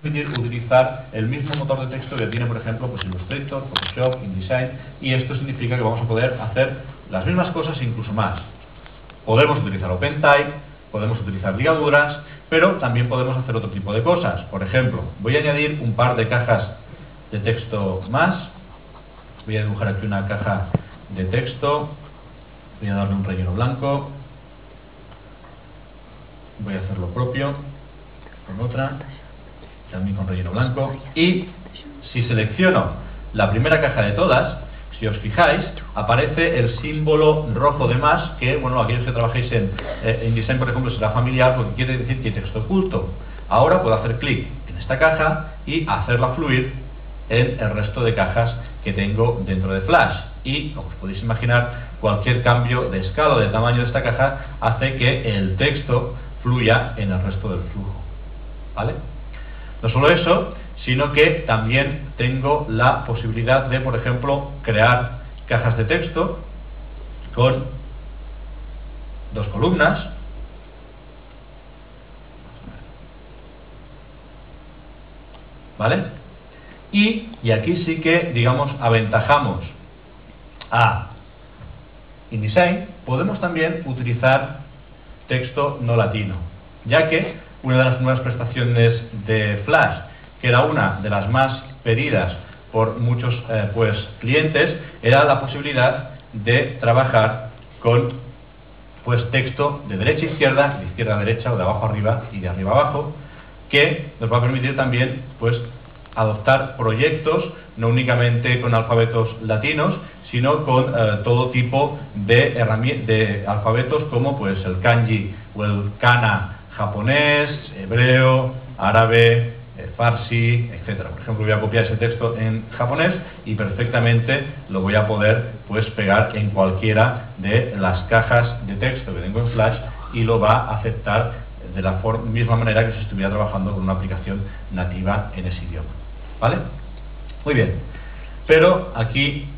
utilizar el mismo motor de texto que tiene, por ejemplo, pues Illustrator, Photoshop, InDesign, y esto significa que vamos a poder hacer las mismas cosas e incluso más. Podemos utilizar OpenType, podemos utilizar ligaduras, pero también podemos hacer otro tipo de cosas. Por ejemplo, voy a añadir un par de cajas de texto más. Voy a dibujar aquí una caja de texto. Voy a darle un relleno blanco. Voy a hacer lo propio con otra, también con relleno blanco. Y si selecciono la primera caja de todas, si os fijáis, aparece el símbolo rojo de más, que, bueno, aquellos que trabajéis en InDesign, por ejemplo, será familiar, porque quiere decir que hay texto oculto. Ahora puedo hacer clic en esta caja y hacerla fluir en el resto de cajas que tengo dentro de Flash. Y, como os podéis imaginar, cualquier cambio de escala o de tamaño de esta caja hace que el texto fluya en el resto del flujo. ¿Vale? No solo eso, sino que también tengo la posibilidad de, por ejemplo, crear cajas de texto con dos columnas. ¿Vale? Y aquí sí que, digamos, aventajamos a InDesign. Podemos también utilizar texto no latino, ya que una de las nuevas prestaciones de Flash, que era una de las más pedidas por muchos clientes, era la posibilidad de trabajar con texto de derecha a izquierda, de izquierda a derecha o de abajo a arriba y de arriba a abajo, que nos va a permitir también adoptar proyectos no únicamente con alfabetos latinos, sino con todo tipo de alfabetos como el kanji o el kana japonés, hebreo, árabe, farsi, etcétera. Por ejemplo, voy a copiar ese texto en japonés y perfectamente lo voy a poder pegar en cualquiera de las cajas de texto que tengo en Flash y lo va a aceptar de la misma manera que si estuviera trabajando con una aplicación nativa en ese idioma. ¿Vale? Muy bien. Pero aquí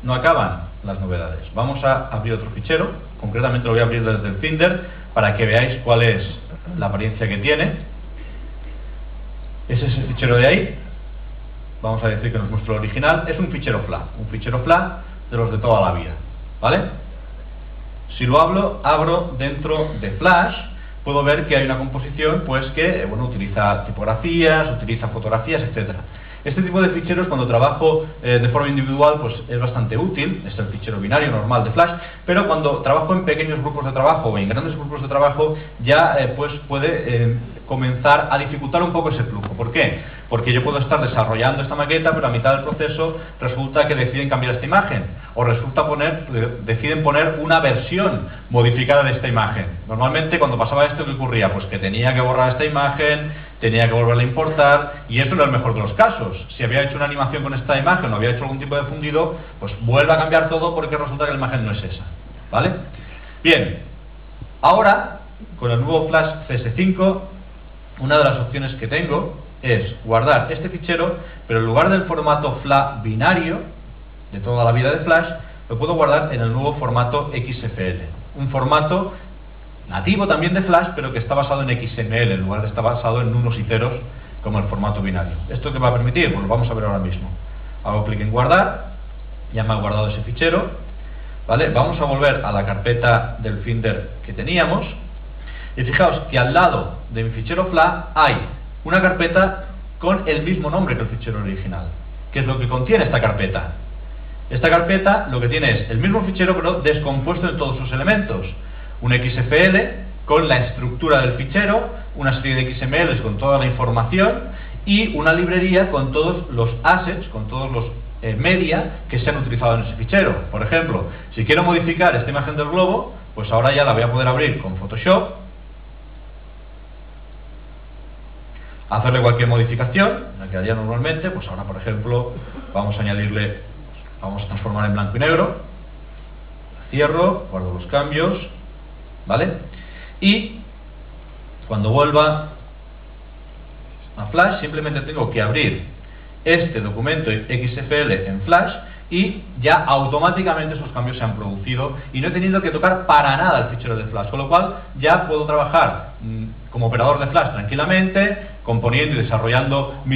no acaban las novedades. Vamos a abrir otro fichero. Concretamente lo voy a abrir desde el Finder para que veáis cuál es la apariencia que tiene. Ese es el fichero de ahí. Vamos a decir que nos muestra el original. Es un fichero FLA. Un fichero FLA de los de toda la vida. ¿Vale? Si lo abro dentro de Flash, puedo ver que hay una composición que utiliza tipografías, utiliza fotografías, etcétera. Este tipo de ficheros, cuando trabajo de forma individual, es bastante útil. Es el fichero binario normal de Flash, pero cuando trabajo en pequeños grupos de trabajo o en grandes grupos de trabajo, ya puede comenzar a dificultar un poco ese flujo. ¿Por qué? Porque yo puedo estar desarrollando esta maqueta, pero a mitad del proceso resulta que deciden cambiar esta imagen, o deciden poner una versión modificada de esta imagen. Normalmente, cuando pasaba esto, ¿qué ocurría? Pues que tenía que borrar esta imagen, tenía que volverla a importar, y esto no es el mejor de los casos. Si había hecho una animación con esta imagen o había hecho algún tipo de fundido, pues vuelve a cambiar todo porque resulta que la imagen no es esa. ¿Vale? Bien, ahora, con el nuevo Flash CS5, una de las opciones que tengo es guardar este fichero, pero en lugar del formato FLA binario de toda la vida de Flash, lo puedo guardar en el nuevo formato XFL, un formato nativo también de Flash, pero que está basado en XML en lugar de estar basado en unos y ceros como el formato binario. ¿Esto qué va a permitir? Pues lo vamos a ver ahora mismo. Hago clic en guardar, ya me ha guardado ese fichero. ¿Vale? Vamos a volver a la carpeta del Finder que teníamos y fijaos que al lado de mi fichero FLA hay una carpeta con el mismo nombre que el fichero original. ¿Qué es lo que contiene esta carpeta? Esta carpeta lo que tiene es el mismo fichero pero descompuesto en todos sus elementos. Un XFL con la estructura del fichero, una serie de XMLs con toda la información y una librería con todos los assets, con todos los media que se han utilizado en ese fichero. Por ejemplo, si quiero modificar esta imagen del globo, pues ahora ya la voy a poder abrir con Photoshop, hacerle cualquier modificación, la que haría normalmente. Pues ahora, por ejemplo, vamos a añadirle, vamos a transformar en blanco y negro, cierro, guardo los cambios, ¿vale? Y cuando vuelva a Flash, simplemente tengo que abrir este documento XFL en Flash y ya automáticamente esos cambios se han producido y no he tenido que tocar para nada el fichero de Flash, con lo cual ya puedo trabajar como operador de Flash tranquilamente, componiendo y desarrollando mi